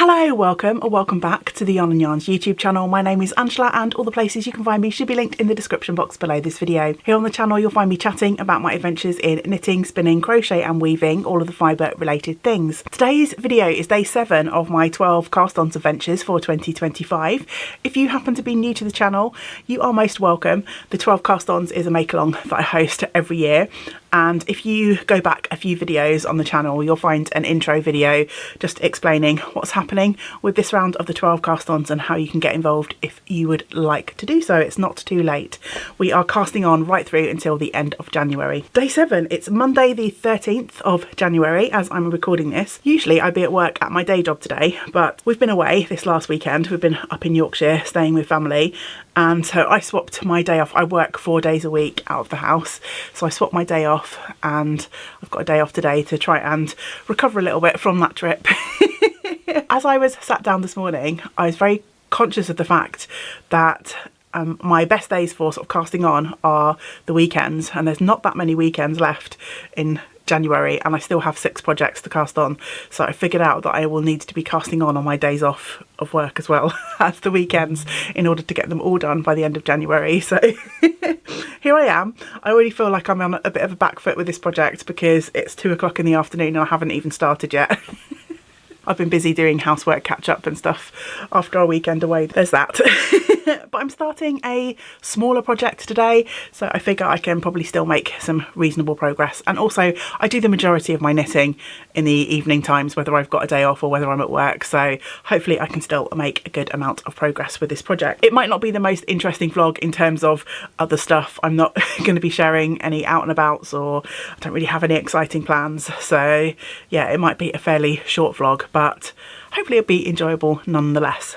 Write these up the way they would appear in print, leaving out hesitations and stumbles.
Hello, welcome or welcome back to the YarnNYarns YouTube channel. My name is Angela and all the places you can find me should be linked in the description box below this video. Here on the channel you'll find me chatting about my adventures in knitting, spinning, crochet and weaving, all of the fibre related things. Today's video is day 7 of my 12 cast-ons adventures for 2025. If you happen to be new to the channel, you are most welcome. The 12 cast-ons is a make-along that I host every year. And if you go back a few videos on the channel, you'll find an intro video just explaining what's happening with this round of the 12 cast-ons and how you can get involved if you would like to do so. It's not too late. We are casting on right through until the end of January. Day 7, it's Monday the 13th of January as I'm recording this. Usually I'd be at work at my day job today, but we've been away this last weekend. We've been up in Yorkshire staying with family. And so I swapped my day off. I work 4 days a week out of the house. So I swapped my day off and I've got a day off today to try and recover a little bit from that trip. As I was sat down this morning, I was very conscious of the fact that my best days for sort of casting on are the weekends, and there's not that many weekends left in January and I still have 6 projects to cast on, so I figured out that I will need to be casting on my days off of work as well as the weekends in order to get them all done by the end of January. So here I am. I already feel like I'm on a bit of a back foot with this project because it's 2 o'clock in the afternoon and I haven't even started yet. I've been busy doing housework catch up and stuff after our weekend away. There's that. But I'm starting a smaller project today, so I figure I can probably still make some reasonable progress. And also I do the majority of my knitting in the evening times, whether I've got a day off or whether I'm at work, so hopefully I can still make a good amount of progress with this project. It might not be the most interesting vlog in terms of other stuff. I'm not going to be sharing any out and abouts, or I don't really have any exciting plans, so yeah, it might be a fairly short vlog, but hopefully it'll be enjoyable nonetheless.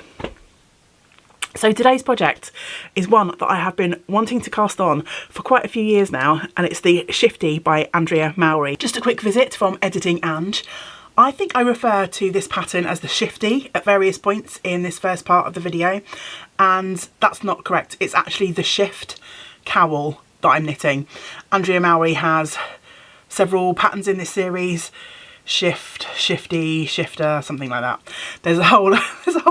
So today's project is one that I have been wanting to cast on for quite a few years now, and it's the Shifty by Andrea Mowry. Just a quick visit from Editing Ange. I think I refer to this pattern as the Shifty at various points in this first part of the video, and that's not correct. It's actually the Shift cowl that I'm knitting. Andrea Mowry has several patterns in this series. Shift, Shifty, Shifter, something like that. There's a whole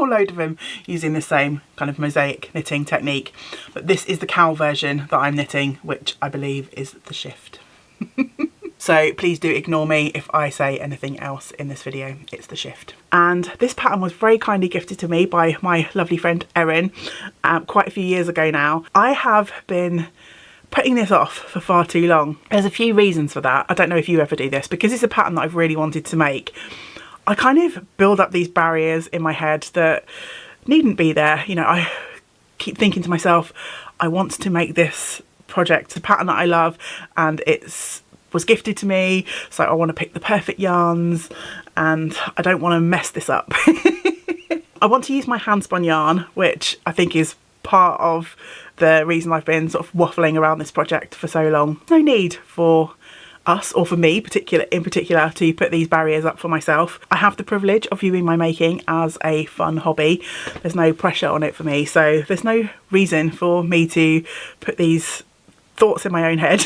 load of them using the same kind of mosaic knitting technique, but this is the cowl version that I'm knitting, which I believe is the Shift. So please do ignore me if I say anything else in this video. It's the Shift. And this pattern was very kindly gifted to me by my lovely friend Erin quite a few years ago now. I have been putting this off for far too long. There's a few reasons for that. I don't know if you ever do this, because it's a pattern that I've really wanted to make. I kind of build up these barriers in my head that needn't be there. You know, I keep thinking to myself, I want to make this project. It's a pattern that I love and was gifted to me, so I want to pick the perfect yarns and I don't want to mess this up. I want to use my Handspun yarn, which I think is part of the reason I've been sort of waffling around this project for so long. No need for us, or for me in particular, to put these barriers up for myself. I have the privilege of viewing my making as a fun hobby. There's no pressure on it for me, so there's no reason for me to put these thoughts in my own head.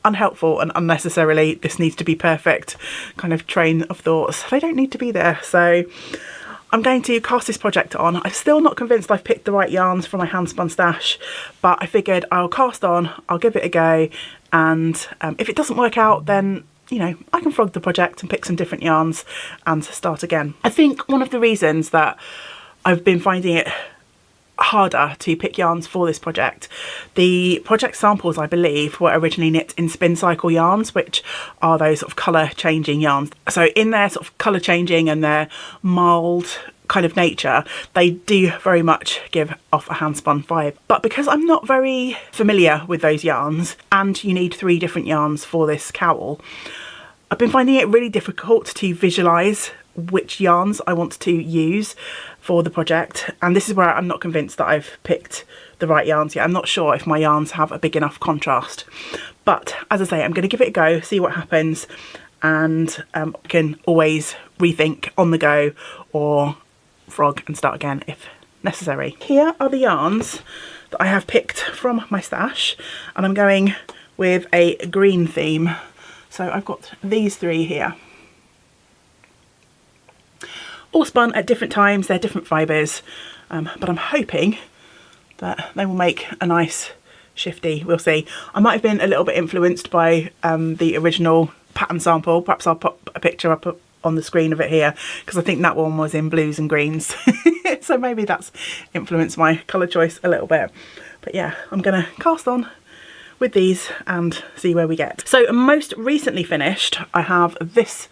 Unhelpful and unnecessarily, this needs to be perfect kind of train of thoughts. They don't need to be there, so I'm going to cast this project on. I'm still not convinced I've picked the right yarns for my Handspun stash, but I figured I'll cast on, I'll give it a go, and if it doesn't work out, then, you know, I can frog the project and pick some different yarns and start again. I think one of the reasons that I've been finding it harder to pick yarns for this project, the project samples I believe were originally knit in spin cycle yarns, which are those sort of colour changing yarns. So in their sort of colour changing and their mild kind of nature, they do very much give off a handspun vibe. But because I'm not very familiar with those yarns, and you need 3 different yarns for this cowl, I've been finding it really difficult to visualise which yarns I want to use for the project, and this is where I'm not convinced that I've picked the right yarns yet. I'm not sure if my yarns have a big enough contrast, but as I say, I'm going to give it a go, see what happens, and I can always rethink on the go or frog and start again if necessary. Here are the yarns that I have picked from my stash, and I'm going with a green theme. So I've got these 3 here. all spun at different times. They're different fibres, but I'm hoping that they will make a nice shifty. We'll see. I might have been a little bit influenced by the original pattern sample. Perhaps I'll pop a picture up on the screen of it here, because I think that one was in blues and greens. So maybe that's influenced my colour choice a little bit. But yeah, I'm gonna cast on with these and see where we get. So most recently finished, I have this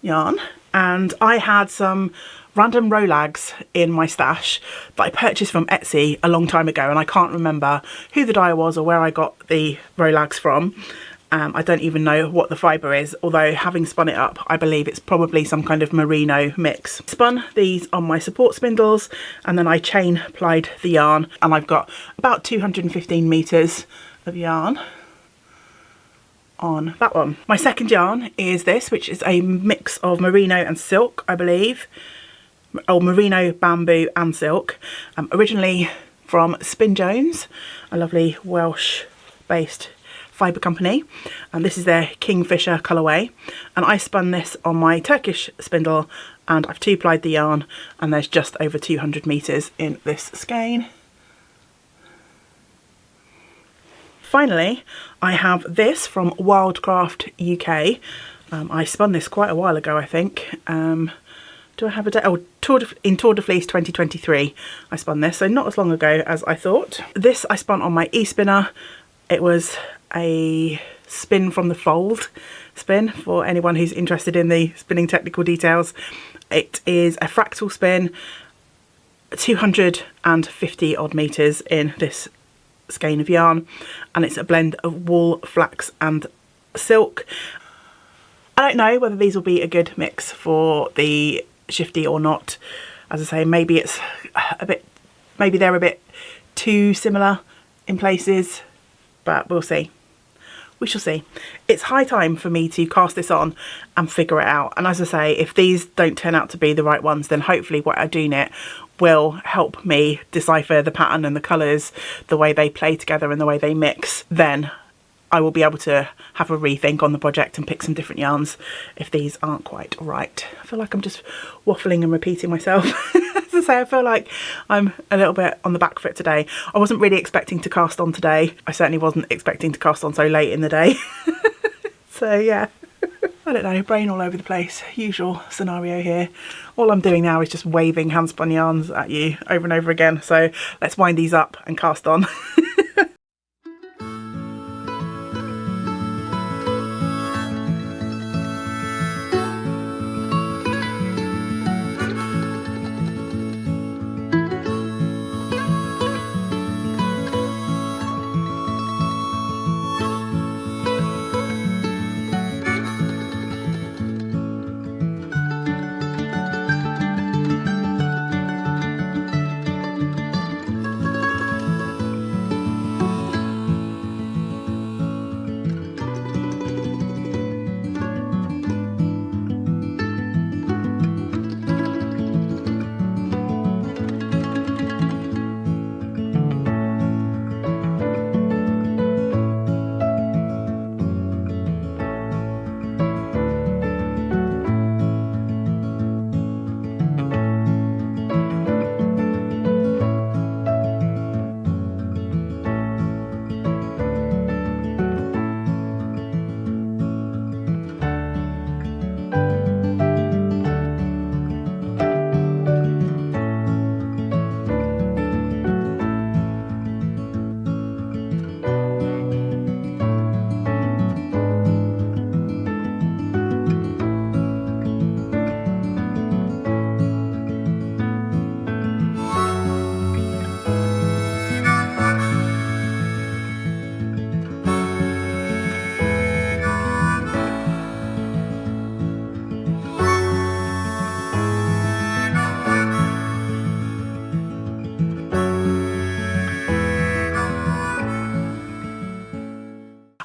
yarn, and I had some random Rolags in my stash that I purchased from Etsy a long time ago, and I can't remember who the dyer was or where I got the Rolags from. I don't even know what the fibre is, although having spun it up, I believe it's probably some kind of merino mix. Spun these on my support spindles, and then I chain plied the yarn, and I've got about 215 metres of yarn on that one. My second yarn is this, which is a mix of merino and silk, I believe. Oh, merino, bamboo and silk. Originally from Spin Jones, a lovely Welsh based fibre company, and this is their Kingfisher colourway, and I spun this on my Turkish spindle, and I've two plied the yarn, and there's just over 200 metres in this skein. Finally, I have this from Wildcraft UK. I spun this quite a while ago, I think. Do I have a date? Oh, in Tour de Fleece 2023 I spun this, so not as long ago as I thought. This I spun on my e-spinner. It was a spin from the fold spin, for anyone who's interested in the spinning technical details. It is a fractal spin, 250 odd metres in this skein of yarn, and it's a blend of wool, flax and silk. I don't know whether these will be a good mix for the shifty or not. As I say, maybe it's a bit, maybe they're a bit too similar in places, but we'll see. We shall see. It's high time for me to cast this on and figure it out. And as I say, if these don't turn out to be the right ones, then hopefully what I do in it will help me decipher the pattern and the colours, the way they play together and the way they mix. Then I will be able to have a rethink on the project and pick some different yarns if these aren't quite right. I feel like I'm just waffling and repeating myself. As I say, I feel like I'm a little bit on the back foot today. I wasn't really expecting to cast on today. I certainly wasn't expecting to cast on so late in the day. So yeah, I don't know, brain all over the place. Usual scenario here. All I'm doing now is just waving handspun yarns at you over and over again. So let's wind these up and cast on.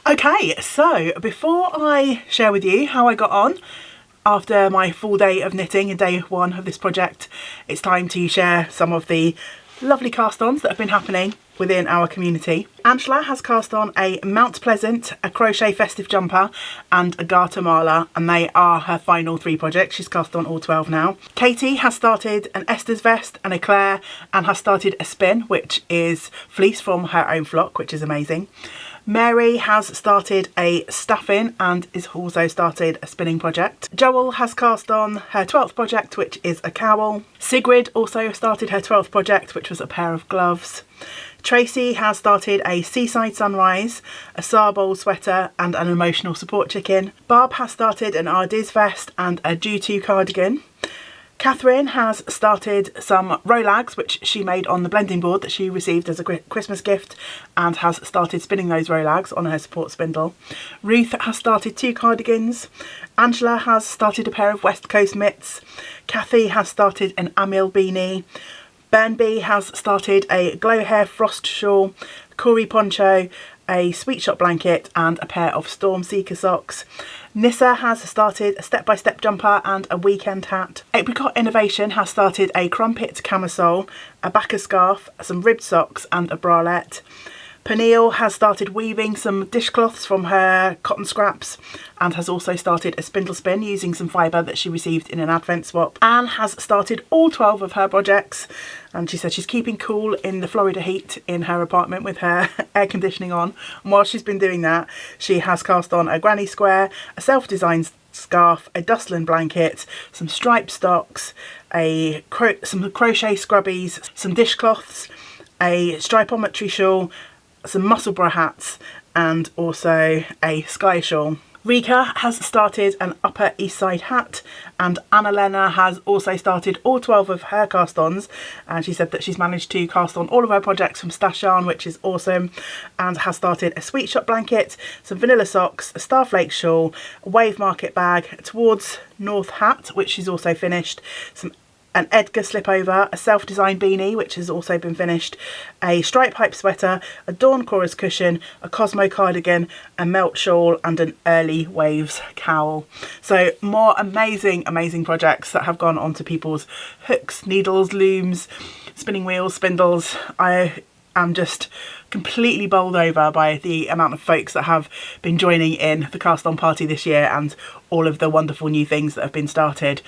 Okay, so before I share with you how I got on after my full day of knitting and day one of this project, it's time to share some of the lovely cast-ons that have been happening within our community. Angela has cast on a Mount Pleasant, a crochet festive jumper and a garter marla, and they are her final 3 projects. She's cast on all 12 now. Katie has started an Esther's vest, an eclair, and has started a spin, which is fleece from her own flock, which is amazing. Mary has started a staffing and is also started a spinning project. Joel has cast on her 12th project, which is a cowl. Sigrid also started her 12th project, which was a pair of gloves. Tracy has started a Seaside Sunrise, a Sarbol sweater and an emotional support chicken. Barb has started an Ardiz vest and a Due To cardigan. Catherine has started some Rolags, which she made on the blending board that she received as a Christmas gift, and has started spinning those Rolags on her support spindle. Ruth has started 2 cardigans. Angela has started a pair of West Coast mitts. Kathy has started an Amil beanie. Burnby has started a Glow Hair frost shawl, Corey poncho, a Sweet Shop blanket and a pair of Storm Seeker socks. Nissa has started a step-by-step jumper and a weekend hat. Apricot Innovation has started a crumpet camisole, a Bacca scarf, some ribbed socks and a bralette. Peniel has started weaving some dishcloths from her cotton scraps and has also started a spindle spin using some fibre that she received in an advent swap. Anne has started all 12 of her projects, and she said she's keeping cool in the Florida heat in her apartment with her air conditioning on. And while she's been doing that, she has cast on a granny square, a self-designed scarf, a dustland blanket, some striped stocks, some crochet scrubbies, some dishcloths, a stripometry shawl, some muscle bra hats and also a sky shawl. Rika has started an Upper East Side hat, and Anna-Lena has also started all 12 of her cast-ons, and she said that she's managed to cast on all of her projects from Stash Yarn, which is awesome, and has started a Sweet Shop blanket, some vanilla socks, a Starflake shawl, a Wave Market bag, Towards North hat, which she's also finished, an Edgar slipover, a self-designed beanie, which has also been finished, a stripe hype sweater, a Dawn chorus cushion, a Cosmo cardigan, a melt shawl and an Early Waves cowl. So more amazing projects that have gone onto people's hooks, needles, looms, spinning wheels, spindles. I am just completely bowled over by the amount of folks that have been joining in the cast on party this year and all of the wonderful new things that have been started,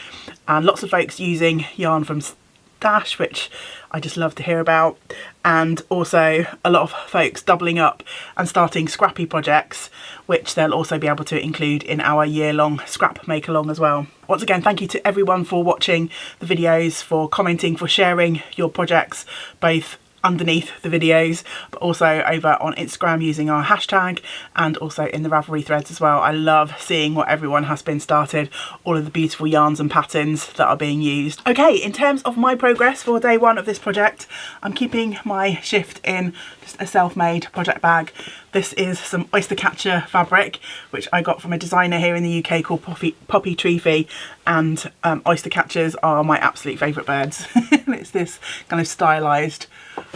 and lots of folks using yarn from Stash, which I just love to hear about, and also a lot of folks doubling up and starting scrappy projects, which they'll also be able to include in our year-long scrap make along as well. Once again, thank you to everyone for watching the videos, for commenting, for sharing your projects, both underneath the videos but also over on Instagram using our hashtag, and also in the Ravelry threads as well. I love seeing what everyone has been started, all of the beautiful yarns and patterns that are being used. Okay, in terms of my progress for day 1 of this project, I'm keeping my shift in just a self-made project bag. This is some oyster catcher fabric which I got from a designer here in the UK called Poppy Treefy, and oyster catchers are my absolute favourite birds. It's this kind of stylised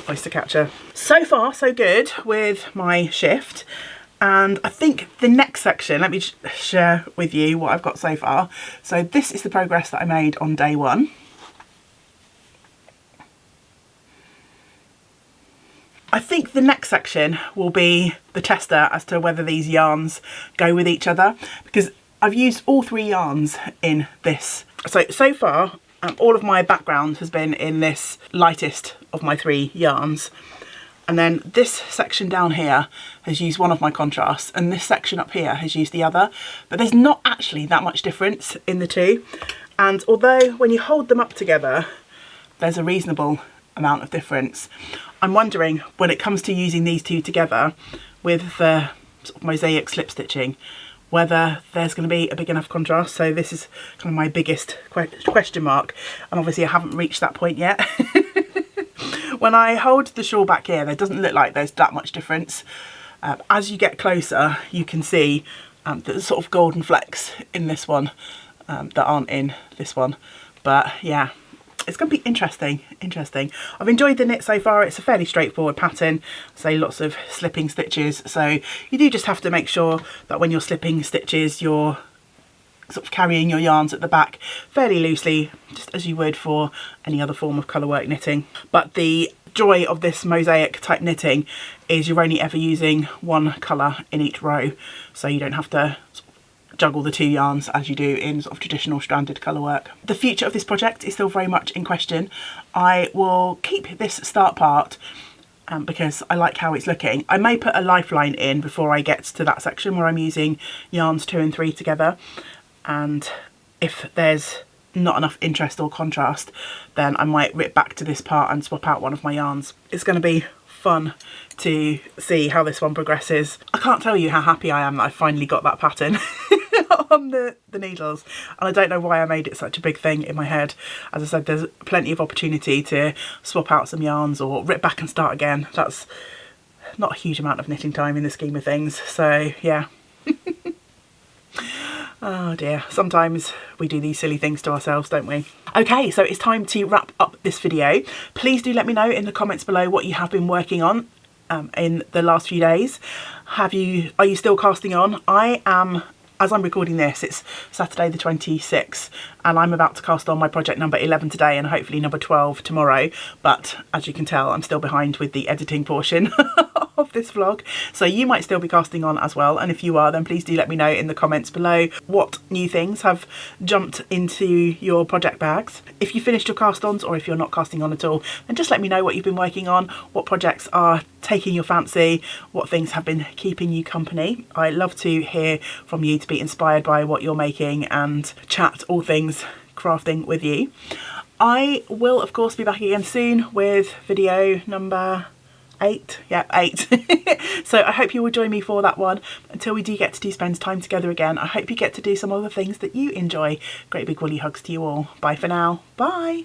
oyster catcher. So far so good with my shift, and I think the next section, let me share with you what I've got so far. So this is the progress that I made on day 1. I think the next section will be the tester as to whether these yarns go with each other, because I've used all 3 yarns in this. So far all of my background has been in this lightest of my 3 yarns, and then this section down here has used one of my contrasts, and this section up here has used the other, but there's not actually that much difference in the 2, and although when you hold them up together there's a reasonable amount of difference, I'm wondering when it comes to using these 2 together with the sort of mosaic slip stitching whether there's going to be a big enough contrast. So this is kind of my biggest question mark, and obviously I haven't reached that point yet. When I hold the shawl back here, there doesn't look like there's that much difference. As you get closer you can see there's sort of golden flecks in this one that aren't in this one, but yeah, it's going to be interesting. I've enjoyed the knit so far. It's a fairly straightforward pattern, so lots of slipping stitches, so you do just have to make sure that when you're slipping stitches you're sort of carrying your yarns at the back fairly loosely, just as you would for any other form of colourwork knitting. But the joy of this mosaic type knitting is you're only ever using one colour in each row, so you don't have to juggle the 2 yarns as you do in sort of traditional stranded colour work. The future of this project is still very much in question. I will keep this start part because I like how it's looking. I may put a lifeline in before I get to that section where I'm using yarns 2 and 3 together, and if there's not enough interest or contrast, then I might rip back to this part and swap out one of my yarns. It's going to be fun to see how this one progresses. I can't tell you how happy I am that I finally got that pattern on the needles, and I don't know why I made it such a big thing in my head. As I said, there's plenty of opportunity to swap out some yarns or rip back and start again. That's not a huge amount of knitting time in the scheme of things, so yeah. Oh dear, sometimes we do these silly things to ourselves, don't we? Okay, so it's time to wrap up this video. Please do let me know in the comments below what you have been working on in the last few days. Are you still casting on? I am, as I'm recording this, it's Saturday the 26th, and I'm about to cast on my project number 11 today and hopefully number 12 tomorrow. But as you can tell, I'm still behind with the editing portion of this vlog, so you might still be casting on as well, and if you are, then please do let me know in the comments below what new things have jumped into your project bags. If you finished your cast ons, or if you're not casting on at all, then just let me know what you've been working on, what projects are taking your fancy, what things have been keeping you company. I love to hear from you, to be inspired by what you're making and chat all things crafting with you. I will of course be back again soon with video number 8. Yeah, 8. So I hope you will join me for that one. Until we do get to spend time together again, I hope you get to do some other things that you enjoy. Great big woolly hugs to you all. Bye for now. Bye.